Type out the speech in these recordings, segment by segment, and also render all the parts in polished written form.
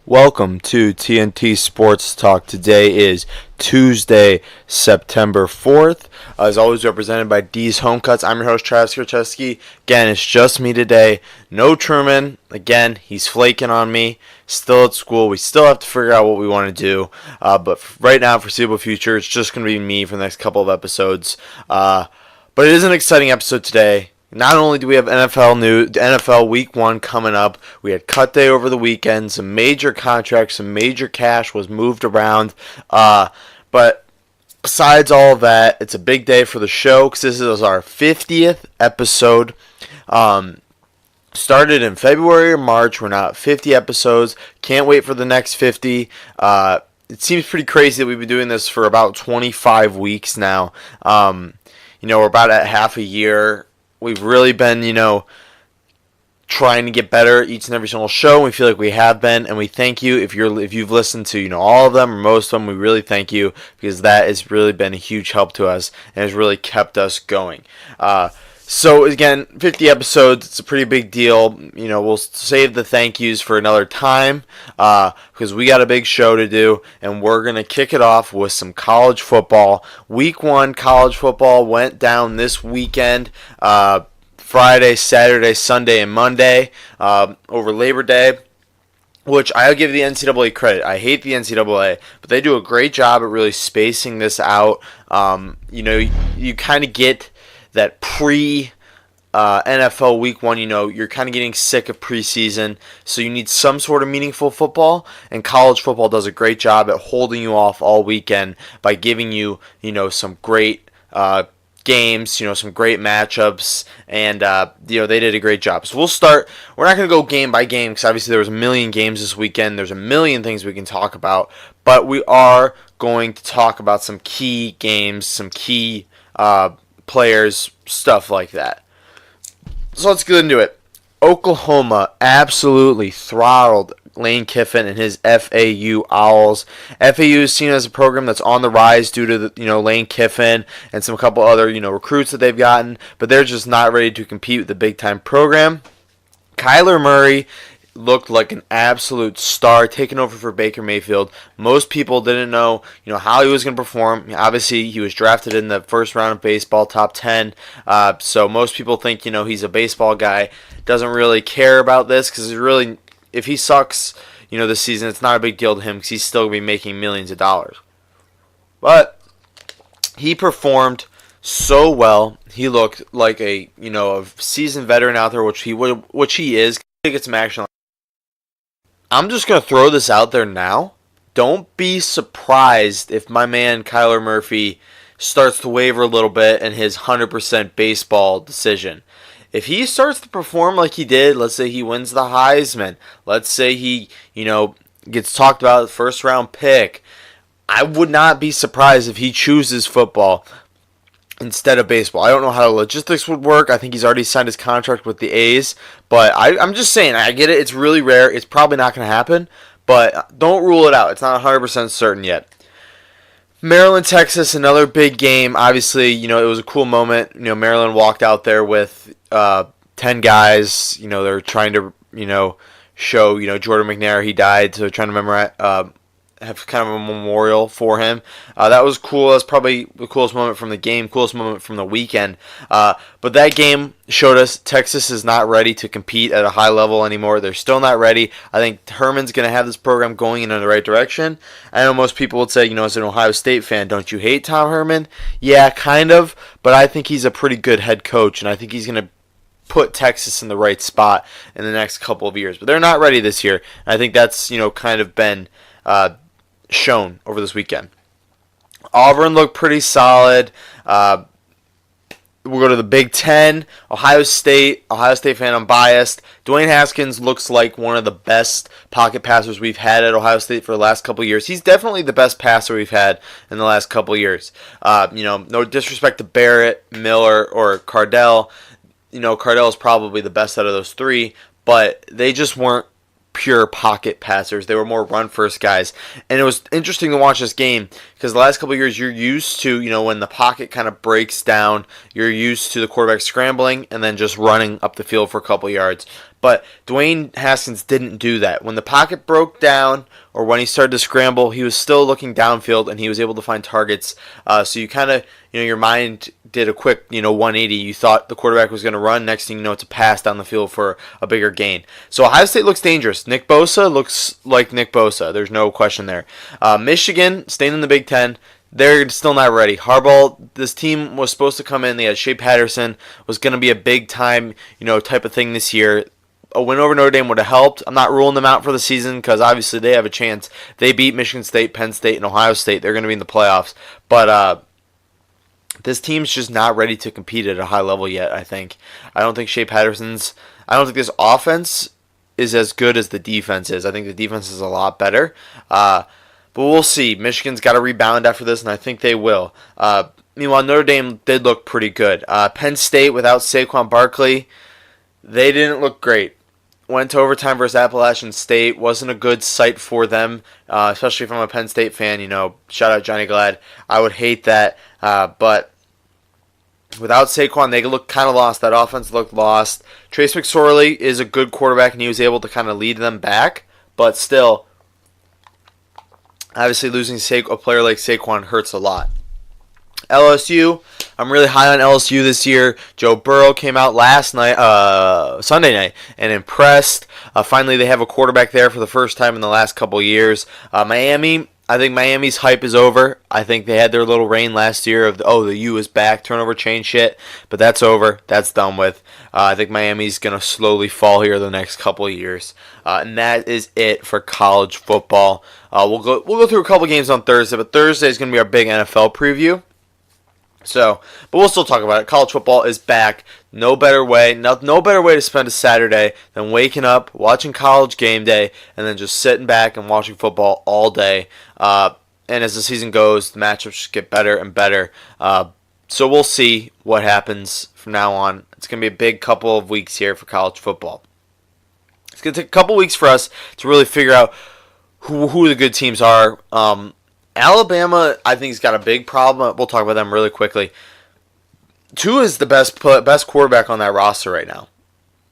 Welcome to TNT Sports Talk. Today is Tuesday, September 4th. As always, represented by D's Home Cuts. I'm your host, Travis Kircheski. Again, it's just me today. No Truman. Again, he's flaking on me. Still at school. We still have to figure out what we want to do. But right now, foreseeable future, it's just going to be me for the next couple of episodes. But it is an exciting episode today. Not only do we have NFL Week 1 coming up, we had cut day over the weekend, some major contracts, some major cash was moved around. But besides all of that, it's a big day for the show because this is our 50th episode. Started in February or March. We're now at 50 episodes. Can't wait for the next 50. It seems pretty crazy that we've been doing this for about 25 weeks now. We're about at half a year. We've really been, trying to get better each and every single show. We feel like we have been, and we thank you if you've listened to, all of them or most of them. We really thank you because that has really been a huge help to us and has really kept us going. So again, 50 episodes, it's a pretty big deal. We'll save the thank yous for another time because we got a big show to do, and we're going to kick it off with some college football. Week 1 college football went down this weekend, Friday, Saturday, Sunday, and Monday over Labor Day, which I'll give the NCAA credit. I hate the NCAA, but they do a great job at really spacing this out. You kind of get that NFL Week 1, you're kind of getting sick of preseason, so you need some sort of meaningful football, and college football does a great job at holding you off all weekend by giving you, some great games, some great matchups, and they did a great job. So we'll start. We're not going to go game by game because obviously there was a million games this weekend. There's a million things we can talk about, but we are going to talk about some key games, some key players, stuff like that. So let's get into it. Oklahoma absolutely throttled Lane Kiffin and his FAU Owls. FAU is seen as a program that's on the rise due to Lane Kiffin and some couple other recruits that they've gotten, but they're just not ready to compete with the big time program. Kyler Murray looked like an absolute star, taking over for Baker Mayfield. Most people didn't know, how he was going to perform. Obviously, he was drafted in the first round of baseball, top 10. So most people think, he's a baseball guy. Doesn't really care about this because if he sucks, this season, it's not a big deal to him because he's still going to be making millions of dollars. But he performed so well. He looked like a seasoned veteran out there, which he is. Get some action. I'm just going to throw this out there now. Don't be surprised if my man Kyler Murphy starts to waver a little bit in his 100% baseball decision. If he starts to perform like he did, let's say he wins the Heisman, let's say he, gets talked about as first round pick, I would not be surprised if he chooses football instead of baseball. I don't know how the logistics would work. I think he's already signed his contract with the A's. But I'm just saying, I get it. It's really rare. It's probably not going to happen. But don't rule it out. It's not 100% certain yet. Maryland, Texas, another big game. Obviously, it was a cool moment. Maryland walked out there with 10 guys. They're trying to, show, Jordan McNair, he died. So they're trying to memorize, have kind of a memorial for him. That was cool. That's probably the coolest moment from the game, coolest moment from the weekend. But that game showed us Texas is not ready to compete at a high level anymore. They're still not ready. I think Herman's going to have this program going in the right direction. I know most people would say, as an Ohio State fan, don't you hate Tom Herman? Yeah, kind of. But I think he's a pretty good head coach, and I think he's going to put Texas in the right spot in the next couple of years. But they're not ready this year. I think that's, kind of been shown over this weekend. Auburn looked pretty solid. We'll go to the Big Ten. Ohio State fan, I'm biased. Dwayne Haskins looks like one of the best pocket passers we've had at Ohio State for the last couple of years. He's definitely the best passer we've had in the last couple of years. No disrespect to Barrett, Miller, or Cardell. Cardell is probably the best out of those three, but they just weren't pure pocket passers. They were more run-first guys. And it was interesting to watch this game because the last couple of years you're used to, when the pocket kind of breaks down, you're used to the quarterback scrambling and then just running up the field for a couple of yards. But Dwayne Haskins didn't do that. When the pocket broke down or when he started to scramble, he was still looking downfield and he was able to find targets. So you kind of, your mind did a quick, 180. You thought the quarterback was going to run. Next thing you know, it's a pass down the field for a bigger gain. So Ohio State looks dangerous. Nick Bosa looks like Nick Bosa. There's no question there. Michigan, staying in the Big Ten. They're still not ready. Harbaugh, this team was supposed to come in. They had Shea Patterson, was going to be a big time, type of thing this year. A win over Notre Dame would have helped. I'm not ruling them out for the season because obviously they have a chance. They beat Michigan State, Penn State, and Ohio State. They're going to be in the playoffs. But this team's just not ready to compete at a high level yet, I think. I don't think this offense is as good as the defense is. I think the defense is a lot better. But we'll see. Michigan's got to rebound after this, and I think they will. Meanwhile, Notre Dame did look pretty good. Penn State without Saquon Barkley, they didn't look great. Went to overtime versus Appalachian State. Wasn't a good sight for them, especially if I'm a Penn State fan. Shout out Johnny Glad. I would hate that. But without Saquon, they look kind of lost. That offense looked lost. Trace McSorley is a good quarterback, and he was able to kind of lead them back. But still, obviously losing a player like Saquon hurts a lot. LSU, I'm really high on LSU this year. Joe Burrow came out Sunday night, and impressed. Finally, they have a quarterback there for the first time in the last couple years. Miami, I think Miami's hype is over. I think they had their little reign last year of the U is back, turnover chain shit, but that's over. That's done with. I think Miami's gonna slowly fall here the next couple of years, and that is it for college football. We'll go through a couple games on Thursday, but Thursday is gonna be our big NFL preview. But we'll still talk about it. College football is back. No better way to spend a Saturday than waking up, watching College Game Day, and then just sitting back and watching football all day. And as the season goes, the matchups just get better and better. So we'll see what happens from now on. It's going to be a big couple of weeks here for college football. It's going to take a couple weeks for us to really figure out who the good teams are. Alabama, I think, has got a big problem. We'll talk about them really quickly. Tua is the best quarterback on that roster right now.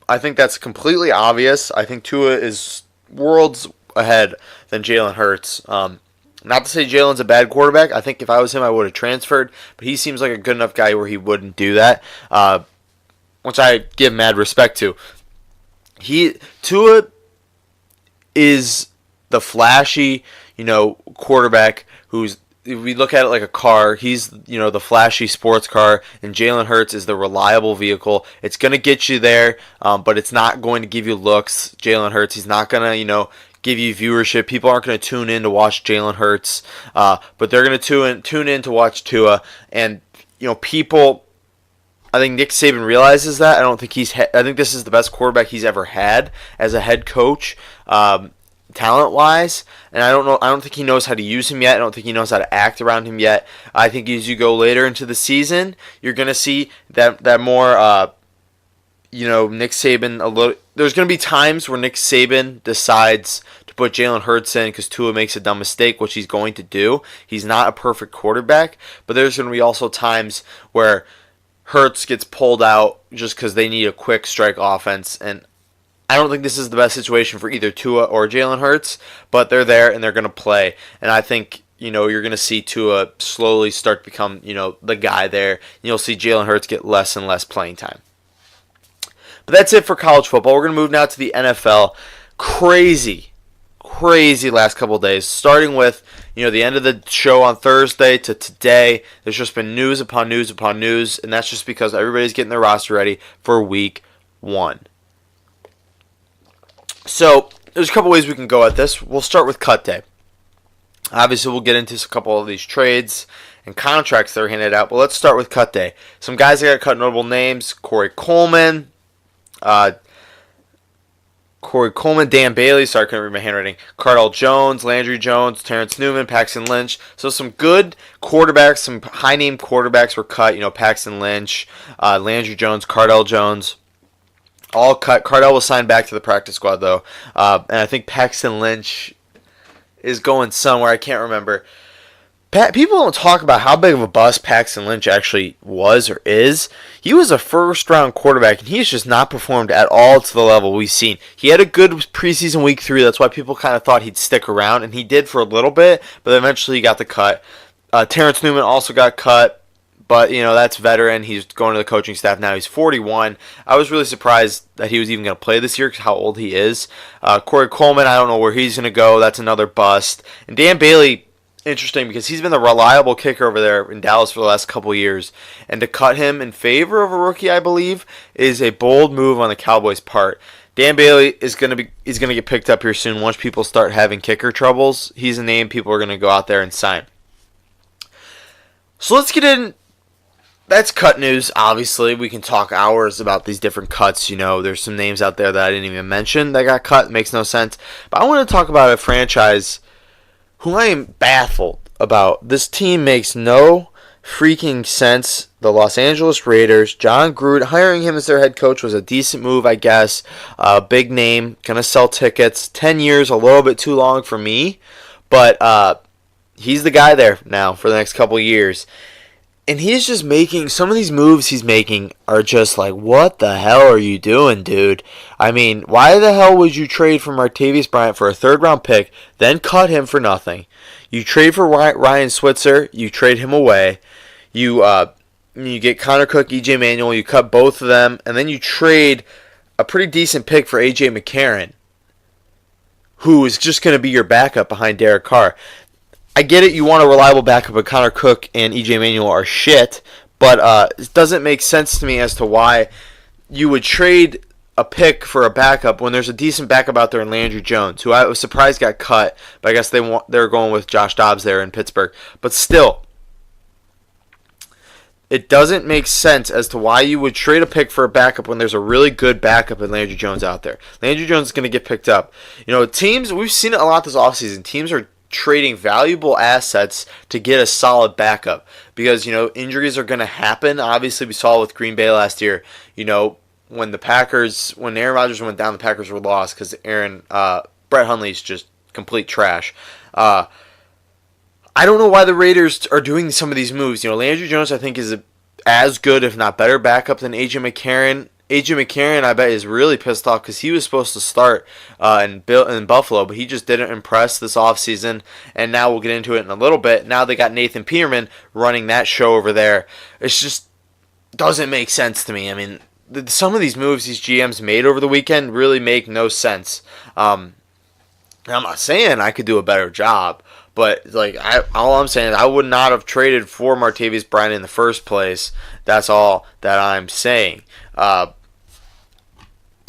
I think that's completely obvious. I think Tua is worlds ahead than Jalen Hurts. Not to say Jalen's a bad quarterback. I think if I was him, I would have transferred. But he seems like a good enough guy where he wouldn't do that, which I give mad respect to. Tua is the flashy, quarterback who's, if we look at it like a car, he's, the flashy sports car, and Jalen Hurts is the reliable vehicle. It's going to get you there, but it's not going to give you looks. Jalen Hurts, he's not going to, give you viewership. People aren't going to tune in to watch Jalen Hurts, but they're going to tune in to watch Tua. And, people, I think Nick Saban realizes that. I think this is the best quarterback he's ever had as a head coach. Talent-wise, and I don't think he knows how to use him yet. I don't think he knows how to act around him yet. I think as you go later into the season, you're going to see that more, Nick Saban, there's going to be times where Nick Saban decides to put Jalen Hurts in because Tua makes a dumb mistake, which he's going to do. He's not a perfect quarterback, but there's going to be also times where Hurts gets pulled out just because they need a quick strike offense, and I don't think this is the best situation for either Tua or Jalen Hurts, but they're there and they're going to play. And I think, you're going to see Tua slowly start to become, the guy there. And you'll see Jalen Hurts get less and less playing time. But that's it for college football. We're going to move now to the NFL. Crazy last couple of days. Starting with, the end of the show on Thursday to today. There's just been news upon news upon news. And that's just because everybody's getting their roster ready for week 1. So, there's a couple ways we can go at this. We'll start with cut day. Obviously, we'll get into a couple of these trades and contracts that are handed out, but let's start with cut day. Some guys that got cut, notable names: Corey Coleman, Dan Bailey, sorry, I couldn't read my handwriting, Cardell Jones, Landry Jones, Terrence Newman, Paxton Lynch. So some good quarterbacks, some high-name quarterbacks were cut, Paxton Lynch, Landry Jones, Cardell Jones. All cut. Cardell was signed back to the practice squad, though. And I think Paxton Lynch is going somewhere. I can't remember. People don't talk about how big of a bust Paxton Lynch actually was or is. He was a first-round quarterback, and he's just not performed at all to the level we've seen. He had a good preseason week 3. That's why people kind of thought he'd stick around, and he did for a little bit, but eventually he got the cut. Terrence Newman also got cut, but that's veteran. He's going to the coaching staff now. He's 41. I was really surprised that he was even going to play this year because how old he is. Corey Coleman, I don't know where he's going to go. That's another bust. And Dan Bailey, interesting because he's been the reliable kicker over there in Dallas for the last couple years, and to cut him in favor of a rookie, I believe, is a bold move on the Cowboys' part. Dan Bailey is going to get picked up here soon. Once people start having kicker troubles, he's a name people are going to go out there and sign. So let's get in. That's cut news. Obviously, we can talk hours about these different cuts. There's some names out there that I didn't even mention that got cut. It makes no sense. But I want to talk about a franchise who I am baffled about. This team makes no freaking sense. The Los Angeles Raiders, John Gruden, hiring him as their head coach was a decent move, I guess. Big name, gonna sell tickets. 10 years, a little bit too long for me. But he's the guy there now for the next couple of years. And he's just making, some of these moves he's making are just like, what the hell are you doing, dude? I mean, why the hell would you trade for Martavis Bryant for a 3rd-round pick, then cut him for nothing? You trade for Ryan Switzer, you trade him away. You get Connor Cook, E.J. Manuel, you cut both of them, and then you trade a pretty decent pick for A.J. McCarron, who is just going to be your backup behind Derek Carr. I get it, you want a reliable backup, but Connor Cook and E.J. Manuel are shit, but it doesn't make sense to me as to why you would trade a pick for a backup when there's a decent backup out there in Landry Jones, who I was surprised got cut, but I guess they're going with Josh Dobbs there in Pittsburgh. But still, it doesn't make sense as to why you would trade a pick for a backup when there's a really good backup in Landry Jones out there. Landry Jones is going to get picked up. Teams, we've seen it a lot this offseason, teams are trading valuable assets to get a solid backup because injuries are going to happen. Obviously, we saw with Green Bay last year. When Aaron Rodgers went down, the Packers were lost because Brett Hundley's just complete trash. I don't know why the Raiders are doing some of these moves. Landry Jones I think is as good, if not better, backup than A.J. McCarron. A.J. McCarron, I bet, is really pissed off because he was supposed to start in Buffalo, but he just didn't impress this offseason, and now we'll get into it in a little bit. Now they got Nathan Peterman running that show over there. It just doesn't make sense to me. I mean, some of these moves these GMs made over the weekend really make no sense. I'm not saying I could do a better job, but all I'm saying is I would not have traded for Martavis Bryant in the first place. That's all that I'm saying. But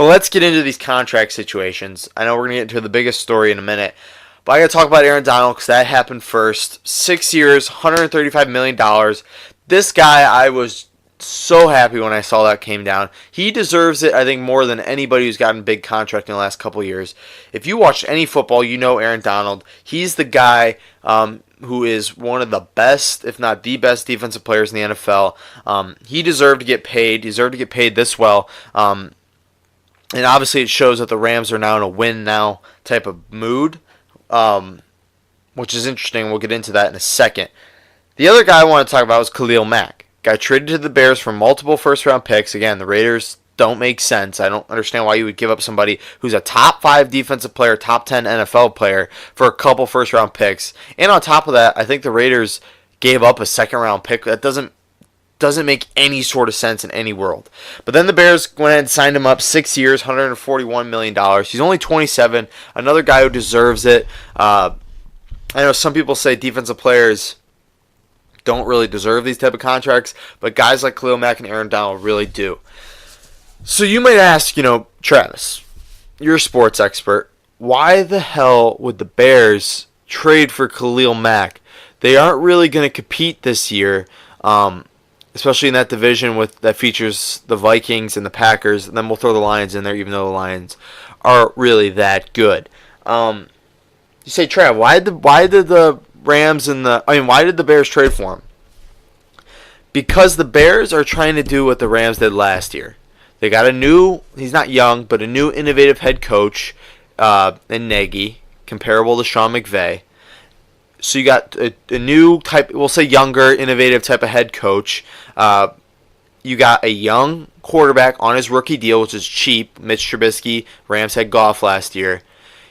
let's get into these contract situations. I know we're going to get into the biggest story in a minute. But I got to talk about Aaron Donald because that happened first. 6 years, $135 million. This guy, I was so happy when I saw that came down. He deserves it, I think, more than anybody who's gotten a big contract in the last couple of years. If you watch any football, you know Aaron Donald. He's the guy who is one of the best, if not the best, defensive players in the NFL. He deserved to get paid. This well. And obviously it shows that the Rams are now in a win now type of mood, which is interesting. We'll get into that in a second. The other guy I want to talk about was Khalil Mack. Got traded to the Bears for multiple first-round picks. Again, the Raiders don't make sense. I don't understand why you would give up somebody who's a top 5 defensive player, top 10 NFL player for a couple first-round picks. And on top of that, I think the Raiders gave up a second-round pick. That doesn't make any sort of sense in any world. But then the Bears went ahead and signed him up 6 years, $141 million. He's only 27. Another guy who deserves it. I know some people say defensive players don't really deserve these type of contracts, but guys like Khalil Mack and Aaron Donald really do. So you might ask, Travis, you're a sports expert. Why the hell would the Bears trade for Khalil Mack? They aren't really going to compete this year, especially in that division that features the Vikings and the Packers. And then we'll throw the Lions in there, even though the Lions aren't really that good. You say, Trav, why did the Bears trade for him? Because the Bears are trying to do what the Rams did last year. They got he's not young, but a new innovative head coach in Nagy, comparable to Sean McVay. So you got a new type, we'll say younger, innovative type of head coach. You got a young quarterback on his rookie deal, which is cheap. Mitch Trubisky, Rams head Goff last year.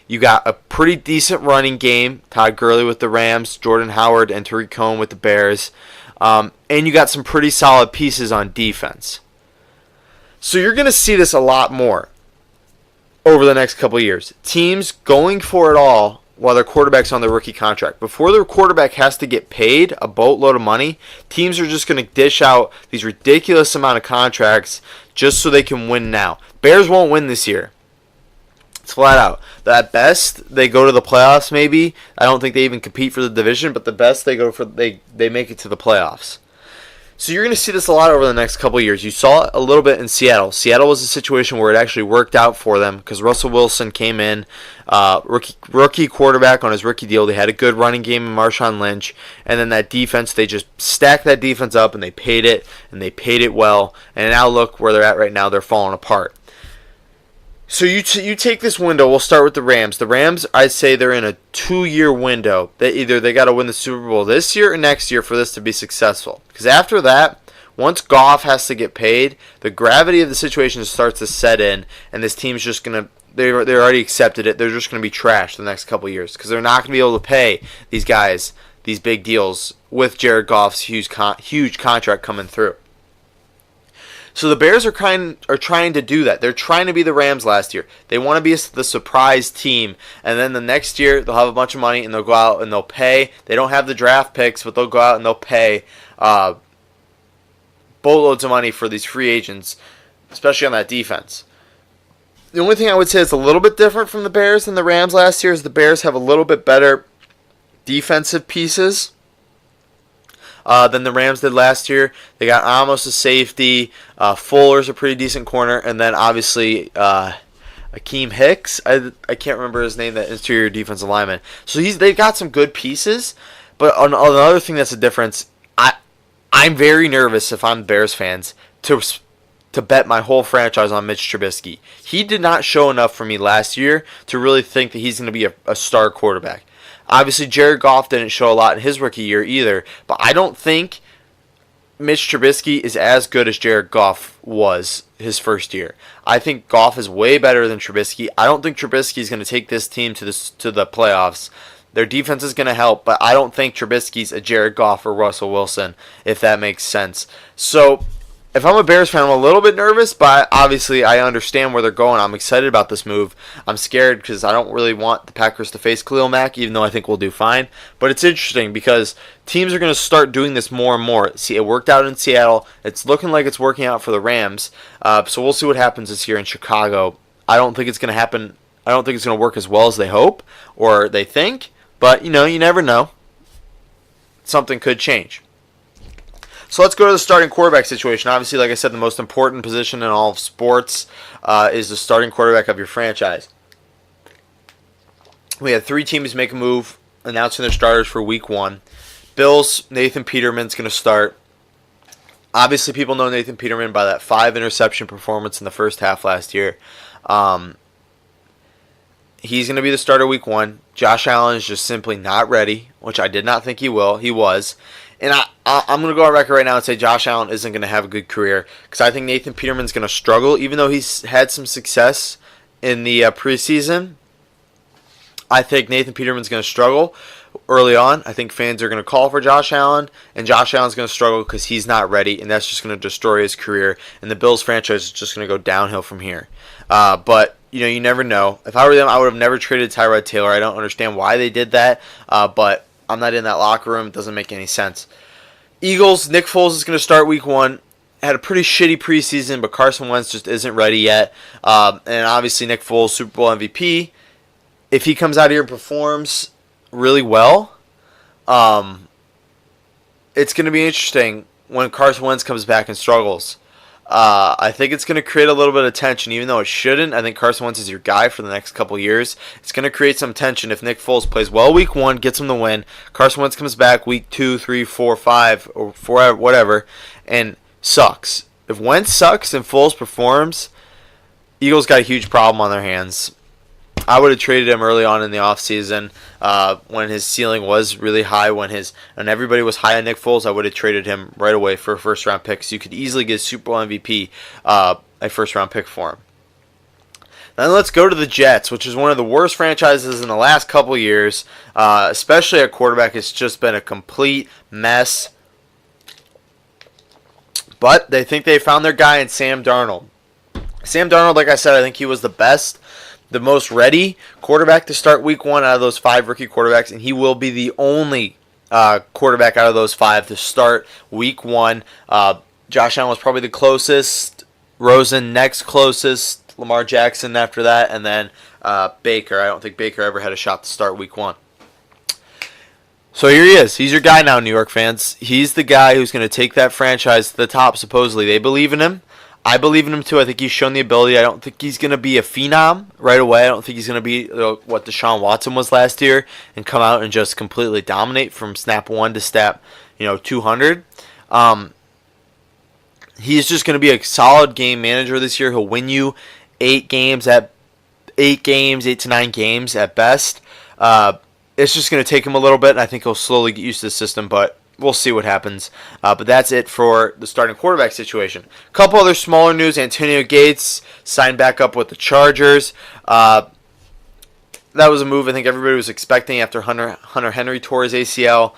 You got a pretty decent running game. Todd Gurley with the Rams, Jordan Howard and Tariq Cohen with the Bears. And you got some pretty solid pieces on defense. So you're going to see this a lot more over the next couple of years. Teams going for it all while their quarterback's on their rookie contract. Before their quarterback has to get paid a boatload of money, teams are just going to dish out these ridiculous amount of contracts just so they can win now. Bears won't win this year. It's flat out. At best, they go to the playoffs maybe. I don't think they even compete for the division, but the best they make it to the playoffs. So you're going to see this a lot over the next couple of years. You saw it a little bit in Seattle. Seattle was a situation where it actually worked out for them because Russell Wilson came in, rookie quarterback on his rookie deal. They had a good running game in Marshawn Lynch, and then that defense, they just stacked that defense up and they paid it well. And now look where they're at right now. They're falling apart. So you take this window. We'll start with the Rams. The Rams, I'd say they're in a 2-year window. Either they got to win the Super Bowl this year or next year for this to be successful. Because after that, once Goff has to get paid, the gravity of the situation starts to set in, and this team's just gonna they already accepted it. They're just gonna be trashed the next couple of years because they're not gonna be able to pay these guys these big deals with Jared Goff's huge contract coming through. So the Bears are trying to do that. They're trying to be the Rams last year. They want to be the surprise team. And then the next year, they'll have a bunch of money, and they'll go out and they'll pay. They don't have the draft picks, but they'll go out and they'll pay boatloads of money for these free agents, especially on that defense. The only thing I would say is a little bit different from the Bears than the Rams last year is the Bears have a little bit better defensive pieces than the Rams did last year. They got almost a safety. Fuller's a pretty decent corner. And then obviously Akeem Hicks. I can't remember his name, that interior defensive lineman. So they've got some good pieces. But another thing that's a difference, I'm very nervous if I'm Bears fans to bet my whole franchise on Mitch Trubisky. He did not show enough for me last year to really think that he's going to be a star quarterback. Obviously, Jared Goff didn't show a lot in his rookie year either, but I don't think Mitch Trubisky is as good as Jared Goff was his first year. I think Goff is way better than Trubisky. I don't think Trubisky is going to take this team to the playoffs. Their defense is going to help, but I don't think Trubisky's a Jared Goff or Russell Wilson, if that makes sense. So if I'm a Bears fan, I'm a little bit nervous, but obviously I understand where they're going. I'm excited about this move. I'm scared because I don't really want the Packers to face Khalil Mack, even though I think we'll do fine. But it's interesting because teams are going to start doing this more and more. See, it worked out in Seattle. It's looking like it's working out for the Rams. So we'll see what happens this year in Chicago. I don't think it's going to happen. I don't think it's going to work as well as they hope or they think. But, you never know. Something could change. So let's go to the starting quarterback situation. Obviously, like I said, the most important position in all of sports is the starting quarterback of your franchise. We had 3 teams make a move, announcing their starters for Week 1. Bills, Nathan Peterman's going to start. Obviously, people know Nathan Peterman by that 5-interception performance in the first half last year. He's going to be the starter Week 1. Josh Allen is just simply not ready, which I did not think he will. He was. And I'm going to go on record right now and say Josh Allen isn't going to have a good career because I think Nathan Peterman's going to struggle, even though he's had some success in the preseason. I think Nathan Peterman's going to struggle early on. I think fans are going to call for Josh Allen, and Josh Allen's going to struggle because he's not ready, and that's just going to destroy his career. And the Bills franchise is just going to go downhill from here. But you never know. If I were them, I would have never traded Tyrod Taylor. I don't understand why they did that, but I'm not in that locker room. It doesn't make any sense. Eagles, Nick Foles is going to start Week 1. Had a pretty shitty preseason, but Carson Wentz just isn't ready yet. And obviously Nick Foles, Super Bowl MVP. If he comes out here and performs really well, it's going to be interesting when Carson Wentz comes back and struggles. I think it's going to create a little bit of tension, even though it shouldn't. I think Carson Wentz is your guy for the next couple of years. It's going to create some tension if Nick Foles plays well Week 1, gets him the win. Carson Wentz comes back Week 2, 3, 4, 5, or 4, whatever, and sucks. If Wentz sucks and Foles performs, Eagles got a huge problem on their hands. I would have traded him early on in the offseason when his ceiling was really high. When everybody was high on Nick Foles, I would have traded him right away for a first-round pick. So you could easily get a Super Bowl MVP, a first-round pick for him. Then let's go to the Jets, which is one of the worst franchises in the last couple years, especially at quarterback. It's just been a complete mess. But they think they found their guy in Sam Darnold. Sam Darnold, like I said, I think he was the most ready quarterback to start week 1 out of those 5 rookie quarterbacks, and he will be the only quarterback out of those 5 to start week 1. Josh Allen was probably the closest, Rosen next closest, Lamar Jackson after that, and then Baker. I don't think Baker ever had a shot to start week 1. So here he is. He's your guy now, New York fans. He's the guy who's going to take that franchise to the top, supposedly. They believe in him. I believe in him, too. I think he's shown the ability. I don't think he's going to be a phenom right away. I don't think he's going to be what Deshaun Watson was last year and come out and just completely dominate from snap 1 to snap 200. He's just going to be a solid game manager this year. He'll win you 8 to 9 games at best. It's just going to take him a little bit, and I think he'll slowly get used to the system, but we'll see what happens. But that's it for the starting quarterback situation. A couple other smaller news. Antonio Gates signed back up with the Chargers. That was a move I think everybody was expecting after Hunter Henry tore his ACL.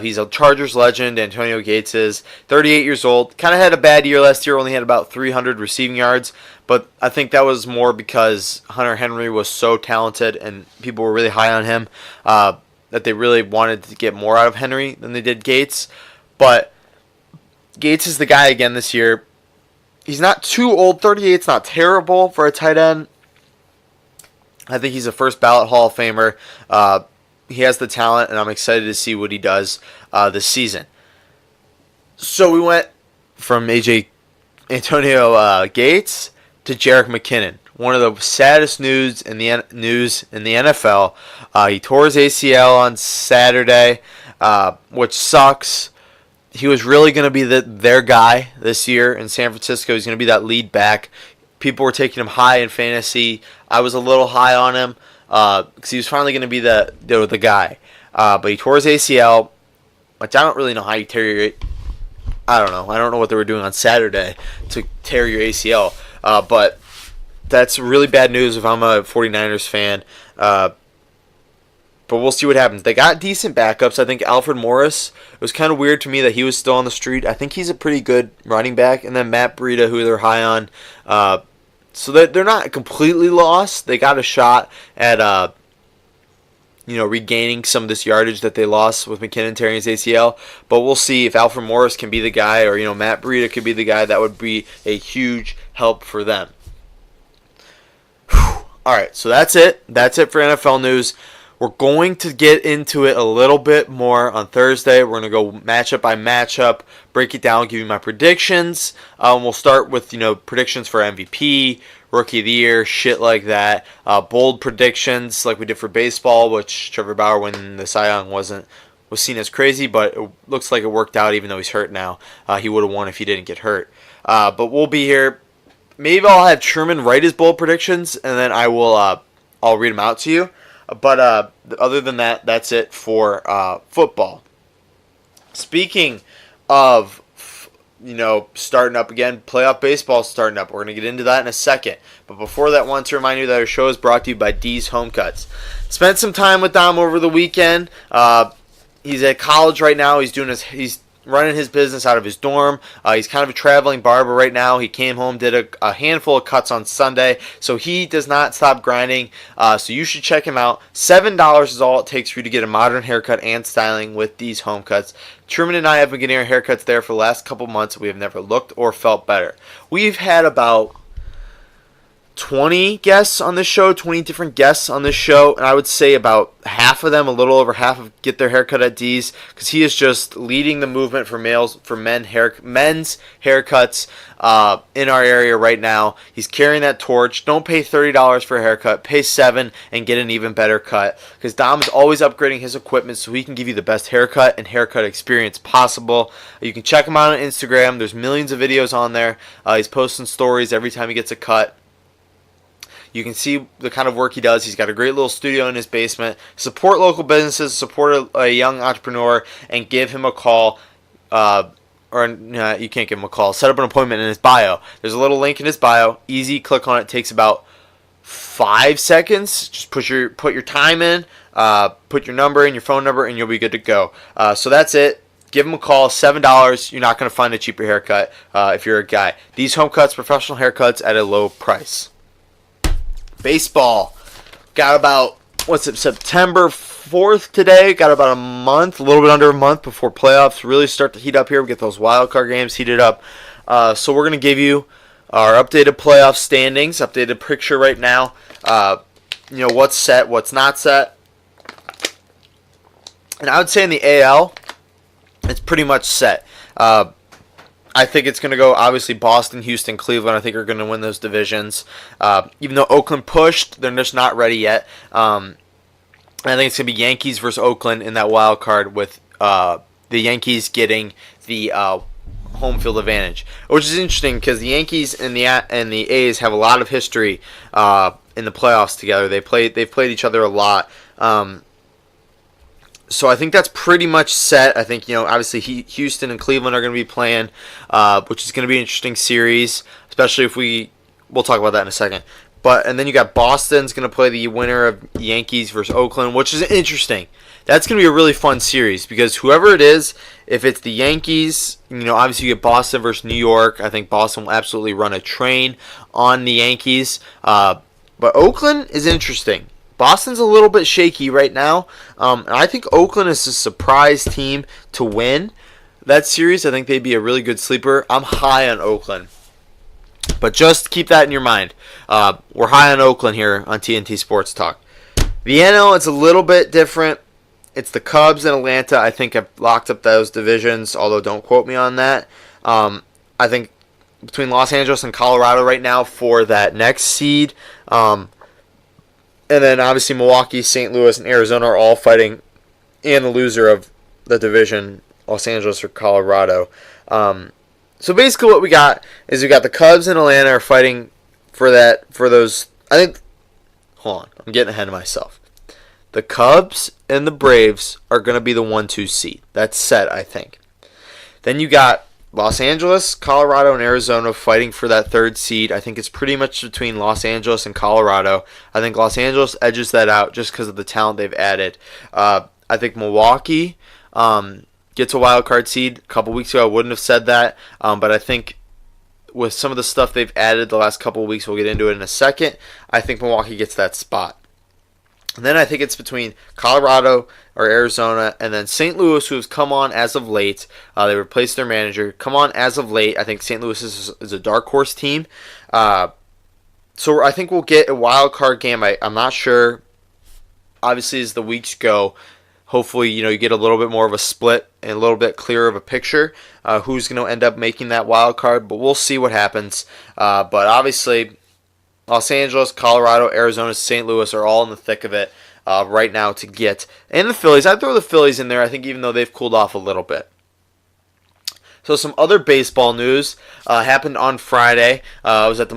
He's a Chargers legend. Antonio Gates is 38 years old. Kind of had a bad year last year. Only had about 300 receiving yards. But I think that was more because Hunter Henry was so talented and people were really high on him that they really wanted to get more out of Henry than they did Gates. But Gates is the guy again this year. He's not too old. 38 is not terrible for a tight end. I think he's a first ballot Hall of Famer. He has the talent, and I'm excited to see what he does this season. So we went from Antonio Gates to Jerick McKinnon. One of the saddest news in the NFL. He tore his ACL on Saturday, which sucks. He was really going to be their guy this year in San Francisco. He's going to be that lead back. People were taking him high in fantasy. I was a little high on him because he was finally going to be the guy. But he tore his ACL, which I don't really know how you tear your. I don't know. I don't know what they were doing on Saturday to tear your ACL. But that's really bad news if I'm a 49ers fan. But we'll see what happens. They got decent backups. I think Alfred Morris, it was kind of weird to me that he was still on the street. I think he's a pretty good running back. And then Matt Breida, who they're high on. So they're not completely lost. They got a shot at regaining some of this yardage that they lost with McKinnon tearing his ACL. But we'll see if Alfred Morris can be the guy or Matt Breida could be the guy. That would be a huge help for them. Whew. All right, so that's it. That's it for NFL news. We're going to get into it a little bit more on Thursday. We're going to go matchup by matchup, break it down, give you my predictions. We'll start with predictions for MVP, Rookie of the Year, shit like that. Bold predictions like we did for baseball, which Trevor Bauer winning the Cy Young was seen as crazy, but it looks like it worked out even though he's hurt now. He would have won if he didn't get hurt. But we'll be here. Maybe I'll have Truman write his bold predictions, and then I'll read them out to you. But other than that, that's it for football. Speaking of, starting up again, playoff baseball starting up. We're going to get into that in a second. But before that, I want to remind you that our show is brought to you by D's Home Cuts. Spent some time with Dom over the weekend. He's at college right now. He's running his business out of his dorm. He's kind of a traveling barber right now. He came home, did a handful of cuts on Sunday, so he does not stop grinding. So you should check him out. $7 is all it takes for you to get a modern haircut and styling with these home cuts. Truman and I have been getting our haircuts there for the last couple months. We have never looked or felt better. We've had about 20 guests on this show, 20 different guests on this show, and I would say about half of them, a little over half, of get their haircut at D's, because he is just leading the movement for men's haircuts in our area right now. He's carrying that torch. Don't pay $30 for a haircut. Pay $7 and get an even better cut, because Dom is always upgrading his equipment so he can give you the best haircut and haircut experience possible. You can check him out on Instagram. There's millions of videos on there. He's posting stories every time he gets a cut. You can see the kind of work he does. He's got a great little studio in his basement. Support local businesses, support a young entrepreneur, and give him a call. You can't give him a call. Set up an appointment in his bio. There's a little link in his bio. Easy. Click on it. Takes about 5 seconds. Just put your time in. Put your number in, your phone number, and you'll be good to go. So that's it. Give him a call. $7. You're not going to find a cheaper haircut if you're a guy. These home cuts, professional haircuts at a low price. Baseball. Got about, September 4th today. Got about a month, a little bit under a month before playoffs really start to heat up here. We get those wild card games heated up. So we're going to give you our updated playoff standings, updated picture right now. What's set, what's not set. And I would say in the AL, it's pretty much set. I think it's going to go, obviously, Boston, Houston, Cleveland, I think are going to win those divisions. Even though Oakland pushed, they're just not ready yet. I think it's going to be Yankees versus Oakland in that wild card with the Yankees getting the home field advantage, which is interesting because the Yankees and the A's have a lot of history in the playoffs together. They've played each other a lot. So I think that's pretty much set. I think, obviously Houston and Cleveland are going to be playing, which is going to be an interesting series, especially if we'll talk about that in a second. And then you got Boston's going to play the winner of Yankees versus Oakland, which is interesting. That's going to be a really fun series because whoever it is, if it's the Yankees, obviously you get Boston versus New York. I think Boston will absolutely run a train on the Yankees. But Oakland is interesting. Boston's a little bit shaky right now. And I think Oakland is a surprise team to win that series. I think they'd be a really good sleeper. I'm high on Oakland. But just keep that in your mind. We're high on Oakland here on TNT Sports Talk. The NL, it's a little bit different. It's the Cubs and Atlanta. I think have locked up those divisions, although don't quote me on that. I think between Los Angeles and Colorado right now for that next seed. And then obviously Milwaukee, St. Louis, and Arizona are all fighting, and the loser of the division, Los Angeles or Colorado. So basically what we got is we got the Cubs and Atlanta are fighting for those. Hold on, I'm getting ahead of myself. The Cubs and the Braves are going to be the 1-2 seed. That's set, I think. Then you got Los Angeles, Colorado, and Arizona fighting for that third seed. I think it's pretty much between Los Angeles and Colorado. I think Los Angeles edges that out just because of the talent they've added. I think Milwaukee gets a wild card seed. A couple weeks ago I wouldn't have said that, but I think with some of the stuff they've added the last couple of weeks, we'll get into it in a second, I think Milwaukee gets that spot. And then I think it's between Colorado or Arizona and then St. Louis, who has come on as of late. They replaced their manager. Come on as of late. I think St. Louis is a dark horse team. So I think we'll get a wild card game. I'm not sure. Obviously, as the weeks go, hopefully you get a little bit more of a split and a little bit clearer of a picture who's going to end up making that wild card. But we'll see what happens. But obviously, Los Angeles, Colorado, Arizona, St. Louis are all in the thick of it right now to get. And the Phillies. I'd throw the Phillies in there, I think, even though they've cooled off a little bit. So some other baseball news happened on Friday. I was at the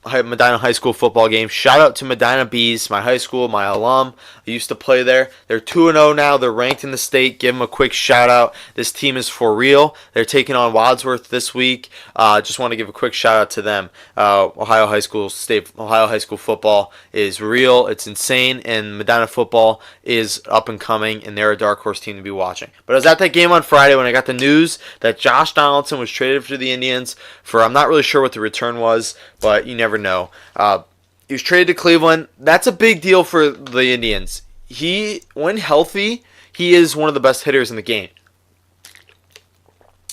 Medina High School football game. Shout out to Medina Bees, my high school, my alum. I used to play there. They're 2-0 now. They're ranked in the state. Give them a quick shout out. This team is for real. They're taking on Wadsworth this week. Just want to give a quick shout out to them. Ohio High School football is real. It's insane, and Medina football is up and coming, and they're a dark horse team to be watching. But I was at that game on Friday when I got the news that Josh Donaldson was traded for the Indians for, I'm not really sure what the return was, but you never know. He was traded to Cleveland. That's a big deal for the Indians. When healthy, he is one of the best hitters in the game.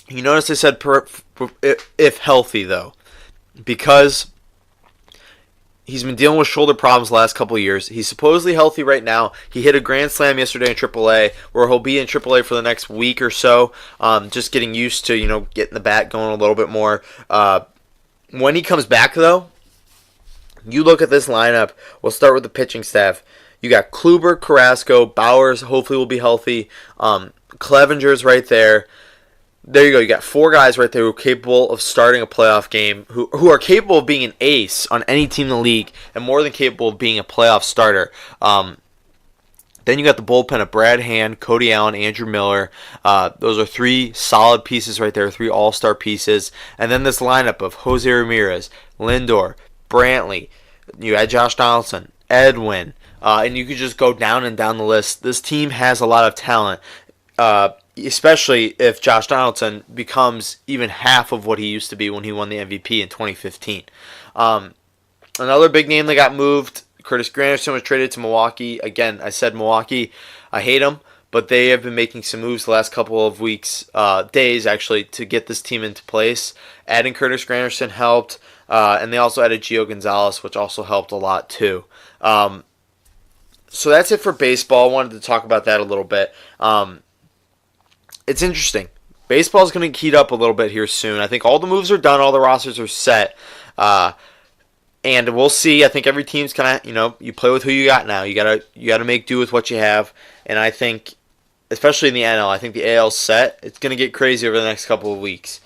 You notice I said if healthy, though, because he's been dealing with shoulder problems the last couple of years. He's supposedly healthy right now. He hit a grand slam yesterday in AAA, where he'll be in AAA for the next week or so, just getting used to getting the bat going a little bit more. When he comes back, though, you look at this lineup. We'll start with the pitching staff. You got Kluber, Carrasco, Bowers hopefully will be healthy. Clevenger's right there. there you go. You got 4 guys right there who are capable of starting a playoff game, who are capable of being an ace on any team in the league, and more than capable of being a playoff starter. Then you got the bullpen of Brad Hand, Cody Allen, Andrew Miller. Those are 3 solid pieces right there, 3 all-star pieces. And then this lineup of Jose Ramirez, Lindor, Brantley. You had Josh Donaldson, Edwin. And you could just go down and down the list. This team has a lot of talent, especially if Josh Donaldson becomes even half of what he used to be when he won the MVP in 2015. Another big name that got moved, Curtis Granderson, was traded to Milwaukee. Again, I said Milwaukee, I hate them, but they have been making some moves the last couple of weeks, days actually, to get this team into place. Adding Curtis Granderson helped, and they also added Gio Gonzalez, which also helped a lot too. So that's it for baseball. I wanted to talk about that a little bit. It's interesting. Baseball is going to heat up a little bit here soon. I think all the moves are done. All the rosters are set. And we'll see. I think every team's kind of, you play with who you got now. You gotta make do with what you have. And I think, especially in the NL, I think the AL's set. It's going to get crazy over the next couple of weeks.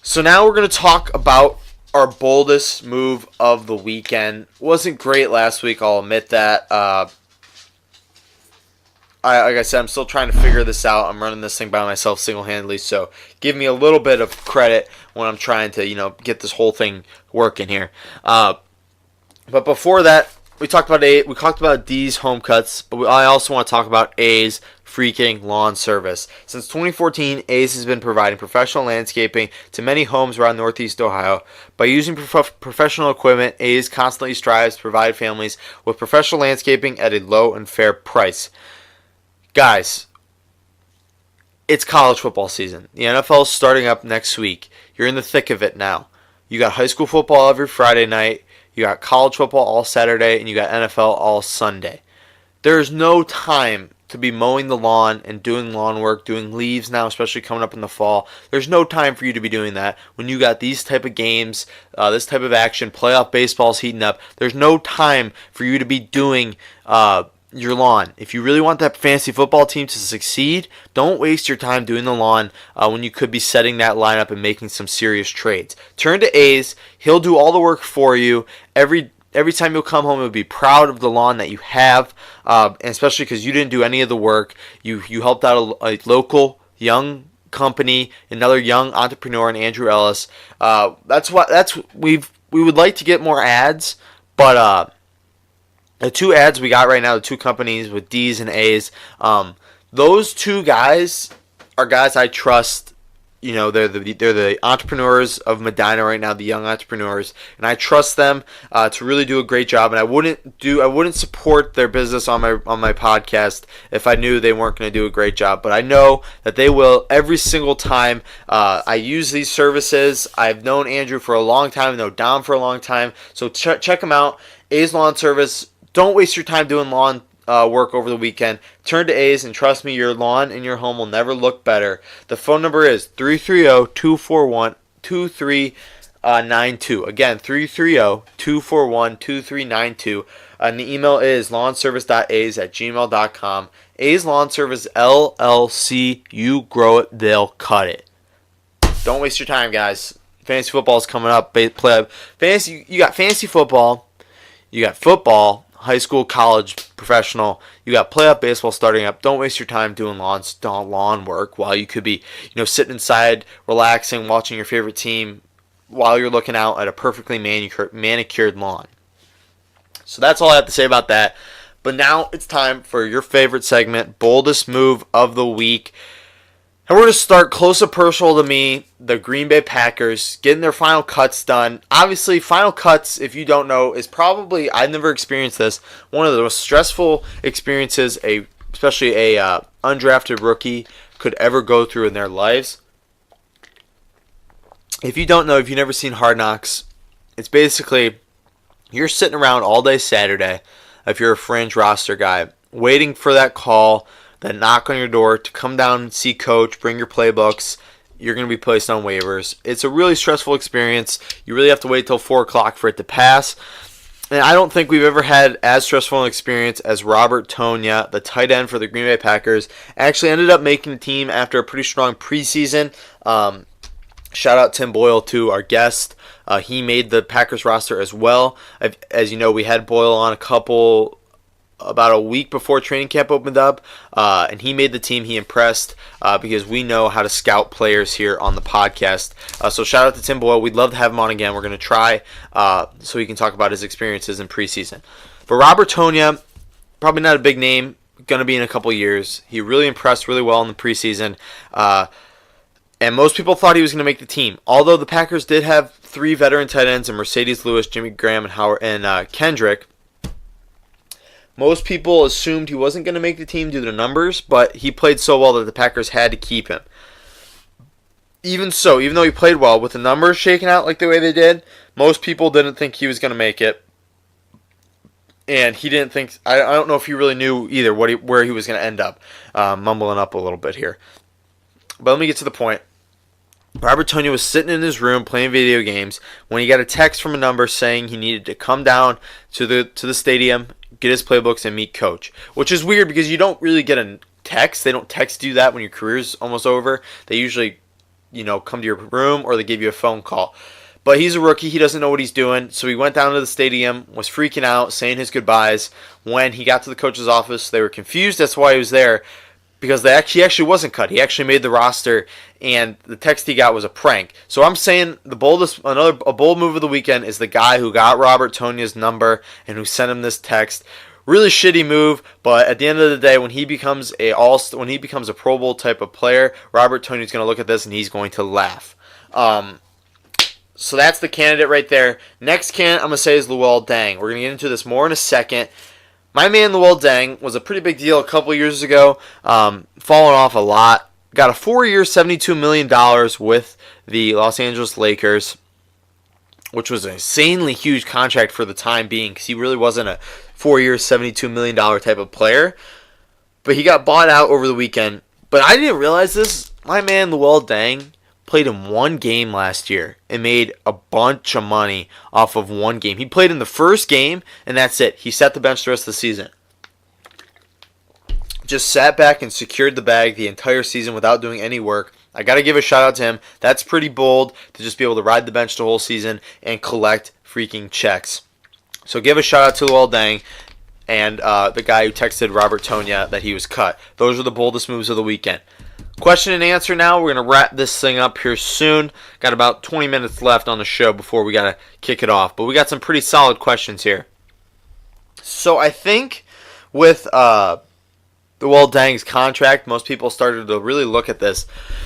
So now we're going to talk about our boldest move of the weekend. Wasn't great last week, I'll admit that. Like I said, I'm still trying to figure this out. I'm running this thing by myself single-handedly, so give me a little bit of credit when I'm trying to, get this whole thing working here. But before that, we talked about D's home cuts, but I also want to talk about A's freaking lawn service. Since 2014, A's has been providing professional landscaping to many homes around Northeast Ohio. By using professional equipment, A's constantly strives to provide families with professional landscaping at a low and fair price. Guys, it's college football season. The NFL is starting up next week. You're in the thick of it now. You got high school football every Friday night. You got college football all Saturday, and you got NFL all Sunday. There's no time to be mowing the lawn and doing lawn work, doing leaves now, especially coming up in the fall. There's no time for you to be doing that when you got these type of games, this type of action, playoff baseball's heating up. There's no time for you to be doing your lawn. If you really want that fantasy football team to succeed, don't waste your time doing the lawn when you could be setting that lineup and making some serious trades. Turn to A's. He'll do all the work for you. Every time you'll come home, you'll be proud of the lawn that you have, and especially because you didn't do any of the work. You helped out a local young company, another young entrepreneur in Andrew Ellis. We would like to get more ads, but the 2 ads we got right now, the 2 companies with D's and A's, those 2 guys are guys I trust. They're the entrepreneurs of Medina right now, the young entrepreneurs, and I trust them to really do a great job. And I wouldn't support their business on my podcast if I knew they weren't going to do a great job. But I know that they will every single time I use these services. I've known Andrew for a long time, I know Dom for a long time, so check them out. A's Lawn Service. Don't waste your time doing lawn work over the weekend. Turn to A's, and trust me, your lawn and your home will never look better. The phone number is 330-241-2392. Again, 330-241-2392. And the email is lawnservice.a's@gmail.com. A's Lawn Service LLC. You grow it, they'll cut it. Don't waste your time, guys. Fantasy football is coming up. You got fantasy football. You got football. High school, college, professional. You got playoff baseball starting up. Don't waste your time doing lawn work while you could be, sitting inside, relaxing, watching your favorite team while you're looking out at a perfectly manicured lawn. So that's all I have to say about that. But now it's time for your favorite segment, Boldest Move of the Week. And we're going to start close and personal to me, the Green Bay Packers, getting their final cuts done. Obviously, final cuts, if you don't know, is probably, I've never experienced this, one of the most stressful experiences especially a undrafted rookie could ever go through in their lives. If you don't know, if you've never seen Hard Knocks, it's basically you're sitting around all day Saturday, if you're a fringe roster guy, waiting for that call, that knock on your door to come down and see coach, bring your playbooks. You're going to be placed on waivers. It's a really stressful experience. You really have to wait till 4 o'clock for it to pass. And I don't think we've ever had as stressful an experience as Robert Tonyan, the tight end for the Green Bay Packers. Actually ended up making the team after a pretty strong preseason. Shout out Tim Boyle, to our guest. He made the Packers roster as well. As you know, we had Boyle on about a week before training camp opened up, and he made the team. He impressed because we know how to scout players here on the podcast. So shout out to Tim Boyle. We'd love to have him on again. We're going to try so he can talk about his experiences in preseason. But Robert Tonyan, probably not a big name, going to be in a couple years. He really impressed really well in the preseason. And most people thought he was going to make the team. Although the Packers did have 3 veteran tight ends in Mercedes Lewis, Jimmy Graham, and Kendrick. Most people assumed he wasn't going to make the team due to the numbers, but he played so well that the Packers had to keep him. Even so, even though he played well, with the numbers shaking out like the way they did, most people didn't think he was going to make it. And he didn't think, I don't know if he really knew either where he was going to end up. Mumbling up a little bit here. But let me get to the point. Robert Tonyan was sitting in his room playing video games when he got a text from a number saying he needed to come down to the stadium, get his playbooks, and meet coach. Which is weird because you don't really get a text. They don't text you that when your career's almost over. They usually, come to your room or they give you a phone call. But he's a rookie. He doesn't know what he's doing. So he went down to the stadium, was freaking out, saying his goodbyes. When he got to the coach's office, they were confused. That's why he was there. Because he actually wasn't cut. He actually made the roster, and the text he got was a prank. So I'm saying a bold move of the weekend is the guy who got Robert Tonyan's number and who sent him this text. Really shitty move, but at the end of the day, when he becomes a Pro Bowl type of player, Robert Tonyan's going to look at this and he's going to laugh. So that's the candidate right there. Next candidate I'm going to say is Luol Deng. We're going to get into this more in a second. My man Luol Deng was a pretty big deal a couple years ago, falling off a lot. Got a 4-year, $72 million with the Los Angeles Lakers, which was an insanely huge contract for the time being because he really wasn't a 4-year, $72 million type of player. But he got bought out over the weekend. But I didn't realize this. My man Luol Deng played in one game last year and made a bunch of money off of one game. He played in the first game, and that's it. He sat the bench the rest of the season. Just sat back and secured the bag the entire season without doing any work. I got to give a shout out to him. That's pretty bold to just be able to ride the bench the whole season and collect freaking checks. So give a shout out to Luol Deng and the guy who texted Robert Tonyan that he was cut. Those are the boldest moves of the weekend. Question and answer now. We're going to wrap this thing up here soon. Got about 20 minutes left on the show before we got to kick it off. But we got some pretty solid questions here. So I think with Luol Deng's contract, most people started to really look at this.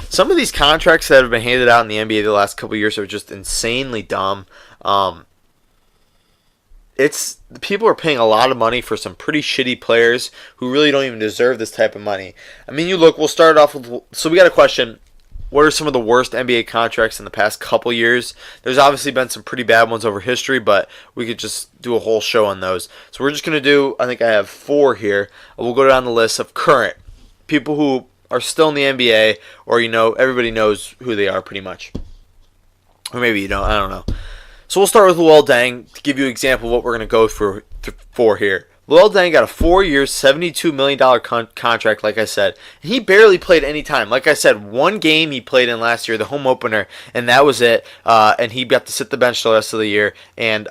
Some of these contracts that have been handed out in the NBA the last couple of years are just insanely dumb. People are paying a lot of money for some pretty shitty players who really don't even deserve this type of money. I mean, we'll start off with, so we got a question. What are some of the worst NBA contracts in the past couple years? There's obviously been some pretty bad ones over history, but we could just do a whole show on those. So we're just going to do, I think I have 4 here. We'll go down the list of current people who are still in the NBA, or everybody knows who they are pretty much. Or maybe you don't, I don't know. So we'll start with Luol Deng to give you an example of what we're going to go for here. Luol Deng got a 4-year, $72 million contract, like I said. And he barely played any time. Like I said, one game he played in last year, the home opener, and that was it. And he got to sit the bench the rest of the year and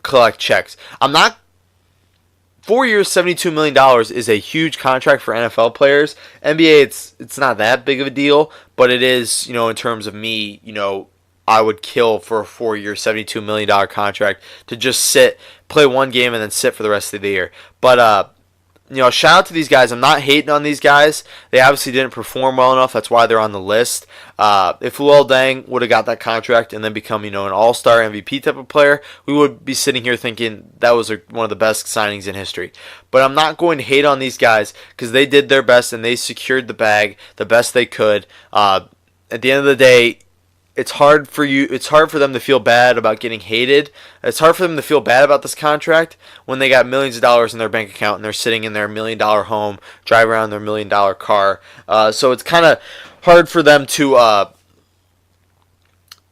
collect checks. 4 years, $72 million is a huge contract for NFL players. NBA, it's not that big of a deal, but it is, in terms of me, I would kill for a 4-year, $72 million contract to just play one game, and then sit for the rest of the year. But, shout out to these guys. I'm not hating on these guys. They obviously didn't perform well enough. That's why they're on the list. If Luol Deng would have got that contract and then become, an all-star MVP type of player, we would be sitting here thinking that was one of the best signings in history. But I'm not going to hate on these guys because they did their best and they secured the bag the best they could. At the end of the day, it's hard for them to feel bad about getting hated. It's hard for them to feel bad about this contract when they got millions of dollars in their bank account and they're sitting in their $1 million home, drive around their $1 million car. So it's kind of hard for them to,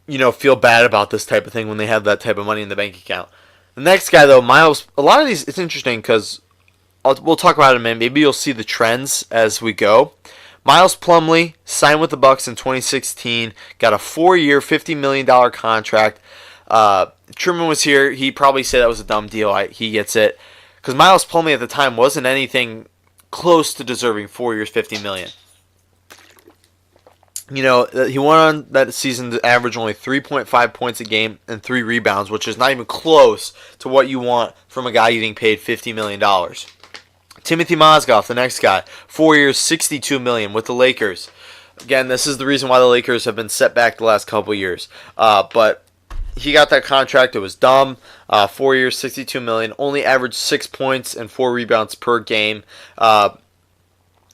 feel bad about this type of thing when they have that type of money in the bank account. The next guy, though, Miles, a lot of these, it's interesting because we'll talk about it in a minute. Maybe you'll see the trends as we go. Miles Plumlee signed with the Bucks in 2016, got a 4-year, $50 million contract. Truman was here. He probably said that was a dumb deal. He gets it. Because Miles Plumlee at the time wasn't anything close to deserving 4 years, $50 million. You know, he went on that season to average only 3.5 points a game and 3 rebounds, which is not even close to what you want from a guy getting paid $50 million. Timothy Mozgov, the next guy, 4 years, $62 million with the Lakers. Again, this is the reason why the Lakers have been set back the last couple of years. But he got that contract. It was dumb. 4 years, $62 million. Only averaged 6 points and 4 rebounds per game. I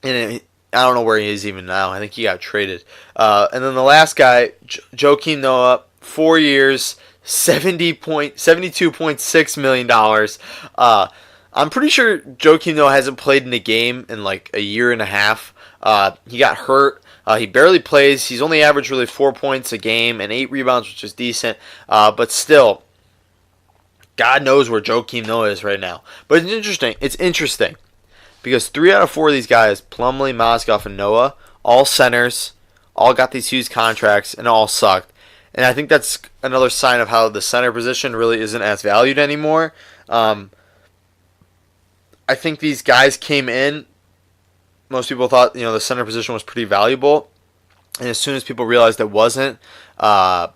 don't know where he is even now. I think he got traded. And then the last guy, Joakim Noah, 4 years, $72.6 million. I'm pretty sure Joakim Noah hasn't played in a game in like a year and a half. He got hurt. He barely plays. He's only averaged really 4 points a game and 8 rebounds, which is decent. But still, God knows where Joakim Noah is right now. But it's interesting because 3 out of 4 of these guys, Plumlee, Mozgov, and Noah, all centers, all got these huge contracts, and all sucked. And I think that's another sign of how the center position really isn't as valued anymore. I think these guys came in. Most people thought, the center position was pretty valuable, and as soon as people realized it wasn't, I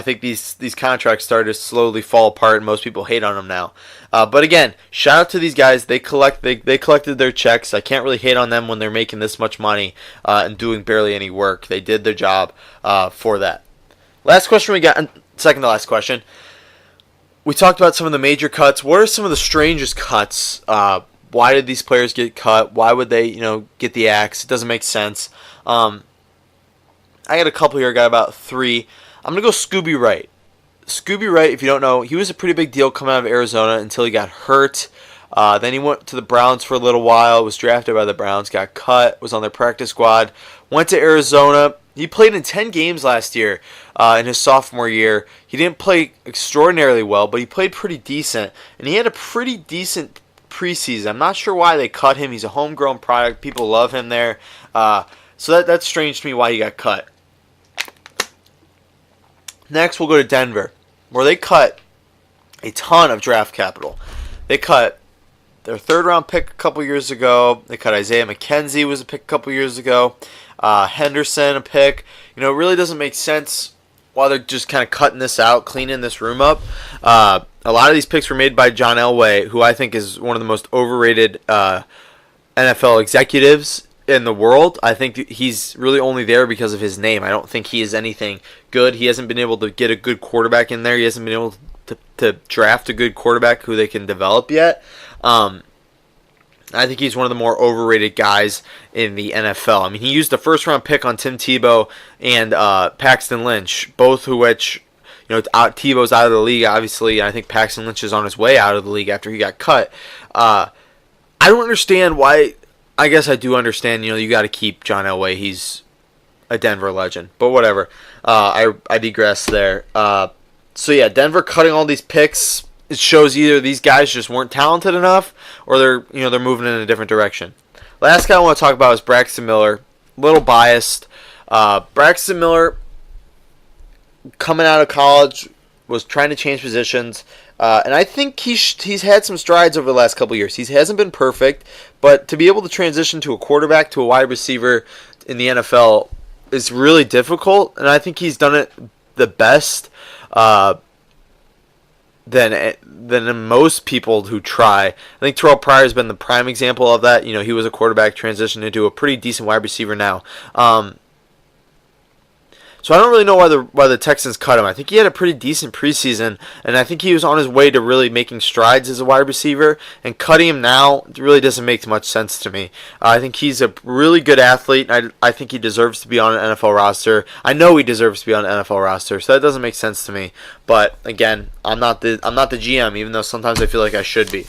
think these contracts started to slowly fall apart, and most people hate on them now. But again, shout out to these guys. They collected their checks. I can't really hate on them when they're making this much money and doing barely any work. They did their job for that. Last question we got, second to last question. We talked about some of the major cuts. What are some of the strangest cuts? Why did these players get cut? Why would they, get the axe? It doesn't make sense. I got a couple here. I got about 3. I'm going to go Scooby Wright. Scooby Wright, if you don't know, he was a pretty big deal coming out of Arizona until he got hurt. Then he went to the Browns for a little while, was drafted by the Browns, got cut, was on their practice squad, went to Arizona. He played in 10 games last year in his sophomore year. He didn't play extraordinarily well, but he played pretty decent. And he had a pretty decent preseason. I'm not sure why they cut him. He's a homegrown product. People love him there. So that's strange to me why he got cut. Next, we'll go to Denver, where they cut a ton of draft capital. They cut their third-round pick a couple years ago. They cut Isaiah McKenzie, was a pick a couple years ago. Henderson, a pick. It really doesn't make sense why they're just kind of cutting this out, cleaning this room up. A lot of these picks were made by John Elway, who I think is one of the most overrated NFL executives in the world. I think he's really only there because of his name. I don't think he is anything good. He hasn't been able to get a good quarterback in there. He hasn't been able to draft a good quarterback who they can develop yet. I think he's one of the more overrated guys in the NFL. I mean, he used the first-round pick on Tim Tebow and Paxton Lynch, both of which, Tebow's out of the league, obviously, and I think Paxton Lynch is on his way out of the league after he got cut. I don't understand why. I guess I do understand, you got to keep John Elway. He's a Denver legend, but whatever. I digress there. So, yeah, Denver cutting all these picks. It shows either these guys just weren't talented enough, or they're moving in a different direction. Last guy I want to talk about is Braxton Miller. A little biased. Braxton Miller, coming out of college, was trying to change positions, and I think he's had some strides over the last couple of years. He hasn't been perfect, but to be able to transition to a quarterback to a wide receiver in the NFL is really difficult, and I think he's done it the best. Than most people who try. I think Terrell Pryor has been the prime example of that. He was a quarterback, transitioned into a pretty decent wide receiver now. So I don't really know why the Texans cut him. I think he had a pretty decent preseason, and I think he was on his way to really making strides as a wide receiver, and cutting him now really doesn't make much sense to me. I think he's a really good athlete. I think he deserves to be on an NFL roster. I know he deserves to be on an NFL roster, so that doesn't make sense to me. But again, I'm not the GM, even though sometimes I feel like I should be.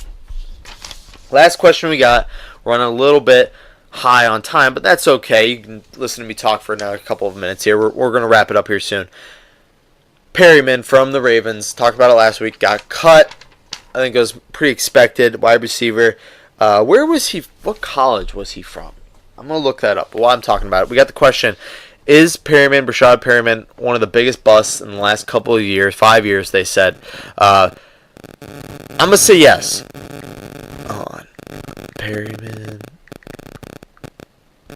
Last question we got. We're on a little bit high on time, but that's okay. You can listen to me talk for another couple of minutes here. We're going to wrap it up here soon. Perryman from the Ravens, talked about it last week, got cut. I think it was pretty expected. Wide receiver. Where was he? What college was he from? I'm going to look that up while I'm talking about it. We got the question, is Rashad Perryman, one of the biggest busts in the last couple of years, 5 years, they said. I'm going to say yes. Hold on.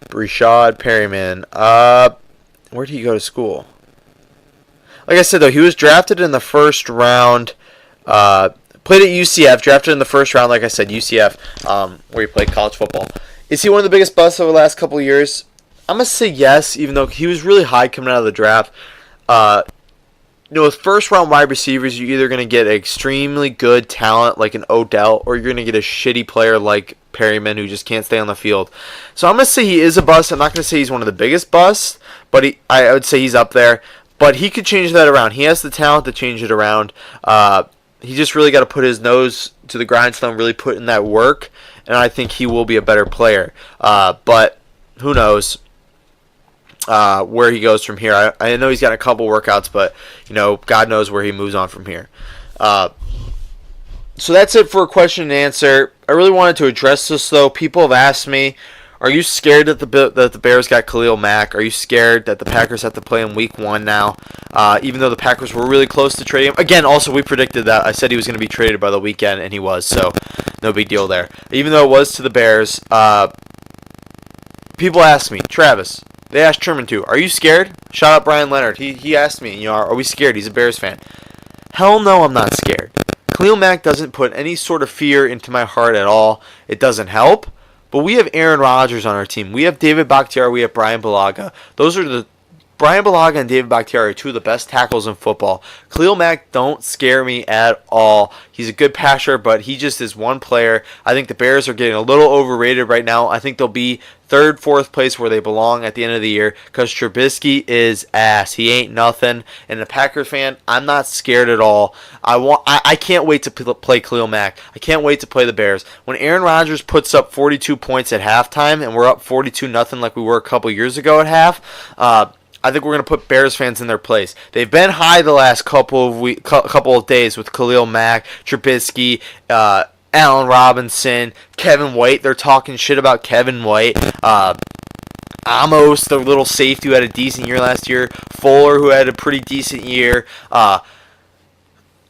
Rashad Perryman. Where did he go to school? Like I said, though, he was drafted in the first round. Played at UCF, drafted in the first round, like I said, UCF, where he played college football. Is he one of the biggest busts over the last couple of years? I'm going to say yes, even though he was really high coming out of the draft. With first-round wide receivers, you're either going to get extremely good talent like an Odell, or you're going to get a shitty player like Perryman who just can't stay on the field. So I'm going to say he is a bust. I'm not going to say he's one of the biggest busts, but I would say he's up there. But he could change that around. He has the talent to change it around. He just really got to put his nose to the grindstone, really put in that work, and I think he will be a better player. But who knows where he goes from here. I know he's got a couple workouts, but God knows where he moves on from here. So that's it for a question and answer. I really wanted to address this, though. People have asked me, are you scared that the Bears got Khalil Mack? Are you scared that the Packers have to play him week 1 now? Even though the Packers were really close to trading him. Again, also, we predicted that. I said he was going to be traded by the weekend, and he was, so no big deal there. Even though it was to the Bears, people asked me, Travis, they asked Truman too, are you scared? Shout out Brian Leonard. He asked me, are we scared? He's a Bears fan. Hell no, I'm not scared. Khalil Mack doesn't put any sort of fear into my heart at all. It doesn't help. But we have Aaron Rodgers on our team. We have David Bakhtiari. We have Brian Bulaga. Brian Bulaga and David Bakhtiari are two of the best tackles in football. Khalil Mack don't scare me at all. He's a good passer, but he just is one player. I think the Bears are getting a little overrated right now. I think they'll be 3rd, 4th place where they belong at the end of the year because Trubisky is ass. He ain't nothing. And a Packers fan, I'm not scared at all. I can't wait to play Khalil Mack. I can't wait to play the Bears. When Aaron Rodgers puts up 42 points at halftime and we're up 42-0 like we were a couple years ago at half, I think we're going to put Bears fans in their place. They've been high the last couple of days with Khalil Mack, Trubisky, Allen Robinson, Kevin White. They're talking shit about Kevin White. Amos, the little safety who had a decent year last year. Fuller, who had a pretty decent year. And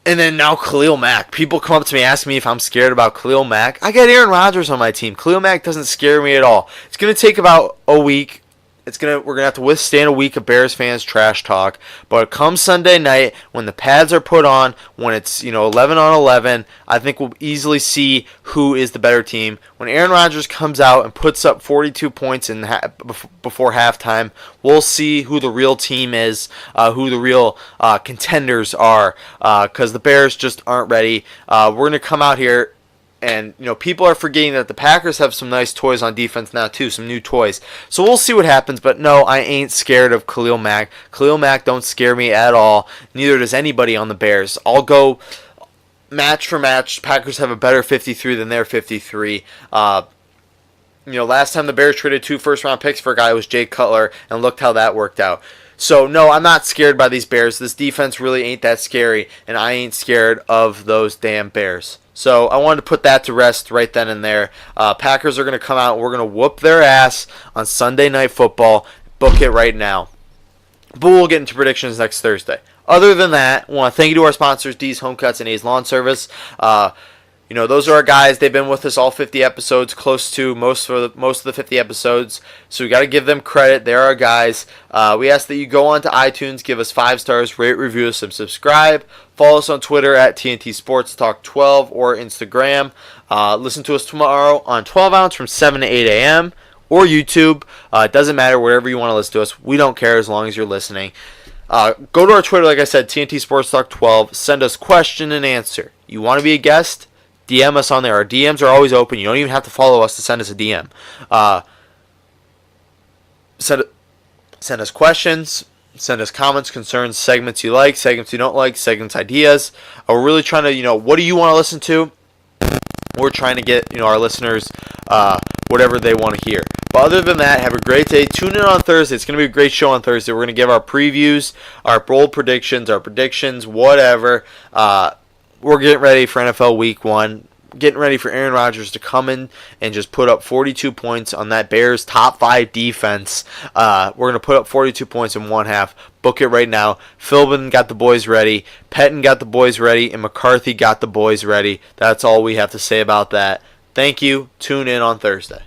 then now Khalil Mack. People come up to me asking me if I'm scared about Khalil Mack. I got Aaron Rodgers on my team. Khalil Mack doesn't scare me at all. It's going to take about a week. We're gonna have to withstand a week of Bears fans trash talk. But come Sunday night, when the pads are put on, when it's 11 on 11, I think we'll easily see who is the better team. When Aaron Rodgers comes out and puts up 42 points before halftime, we'll see who the real team is, who the real contenders are. Because the Bears just aren't ready. We're gonna come out here. And, people are forgetting that the Packers have some nice toys on defense now, too, some new toys. So we'll see what happens, but no, I ain't scared of Khalil Mack. Khalil Mack don't scare me at all. Neither does anybody on the Bears. I'll go match for match. Packers have a better 53 than their 53. Last time the Bears traded 2 first-round picks for a guy was Jay Cutler, and looked how that worked out. So, no, I'm not scared by these Bears. This defense really ain't that scary, and I ain't scared of those damn Bears. So I wanted to put that to rest right then and there. Packers are going to come out and we're going to whoop their ass on Sunday Night Football. Book it right now. But we'll get into predictions next Thursday. Other than that, I want to thank you to our sponsors, D's Home Cuts and A's Lawn Service. Those are our guys. They've been with us all 50 episodes, close to most of the 50 episodes. So we got to give them credit. They're our guys. We ask that you go on to iTunes, give us 5 stars, rate, review us, and subscribe. Follow us on Twitter at TNT Sports Talk 12 or Instagram. Listen to us tomorrow on 12 Ounce from 7 to 8 a.m. or YouTube. It doesn't matter, wherever you want to listen to us. We don't care as long as you're listening. Go to our Twitter, like I said, TNT Sports Talk 12. Send us question and answer. You want to be a guest? DM us on there. Our DMs are always open. You don't even have to follow us to send us a DM. Send us questions. Send us comments, concerns, segments you like, segments you don't like, segments, ideas. We're really trying to, what do you want to listen to? We're trying to get, our listeners whatever they want to hear. But other than that, have a great day. Tune in on Thursday. It's going to be a great show on Thursday. We're going to give our previews, our bold predictions, our predictions, whatever. We're getting ready for NFL Week 1. Getting ready for Aaron Rodgers to come in and just put up 42 points on that Bears top 5 defense. We're going to put up 42 points in one half. Book it right now. Philbin got the boys ready. Pettin got the boys ready. And McCarthy got the boys ready. That's all we have to say about that. Thank you. Tune in on Thursday.